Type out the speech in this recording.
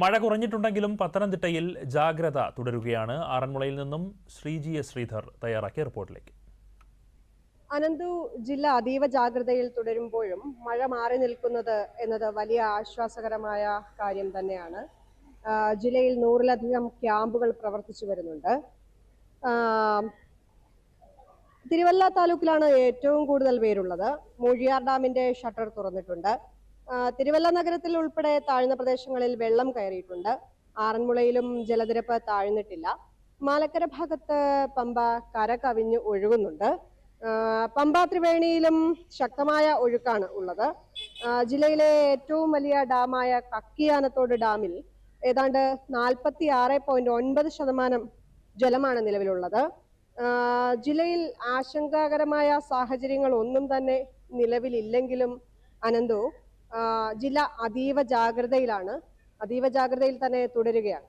മഴ കുറഞ്ഞിട്ടുണ്ടെങ്കിലും പത്തനംതിട്ടയിൽ ജാഗ്രത തുടരുകയാണ്. ആറന്മുളയിൽ നിന്നും ശ്രീജി എസ് ശ്രീധർ തയ്യാറാക്കിയ റിപ്പോർട്ടിലേക്ക്. അനന്തു, ജില്ല അതീവ ജാഗ്രതയിൽ തുടരുമ്പോഴും മഴ മാറി നിൽക്കുന്നത് എന്നത് വലിയ ആശ്വാസകരമായ കാര്യം തന്നെയാണ്. ജില്ലയിൽ 100-ലധികം ക്യാമ്പുകൾ പ്രവർത്തിച്ചു വരുന്നുണ്ട്. തിരുവല്ല താലൂക്കിലാണ് ഏറ്റവും കൂടുതൽ പേരുള്ളത്. മൂഴിയാർ ഡാമിന്റെ ഷട്ടർ തുറന്നിട്ടുണ്ട്. തിരുവല്ല നഗരത്തിൽ ഉൾപ്പെടെ താഴ്ന്ന പ്രദേശങ്ങളിൽ വെള്ളം കയറിയിട്ടുണ്ട്. ആറന്മുളയിലും ജലനിരപ്പ് താഴ്ന്നിട്ടില്ല. മാലക്കര ഭാഗത്ത് പമ്പ കര കവിഞ്ഞ് ഒഴുകുന്നുണ്ട്. പമ്പ ത്രിവേണിയിലും ശക്തമായ ഒഴുക്കാണ് ഉള്ളത്. ജില്ലയിലെ ഏറ്റവും വലിയ ഡാമായ കക്കിയാനത്തോട് ഡാമിൽ ഏതാണ്ട് 46.9% ജലമാണ് നിലവിലുള്ളത്. ജില്ലയിൽ ആശങ്കാകരമായ സാഹചര്യങ്ങൾ ഒന്നും തന്നെ നിലവിലില്ലെങ്കിലും അനന്തു, ജില്ല അതീവ ജാഗ്രതയിൽ തന്നെ തുടരുകയാണ്.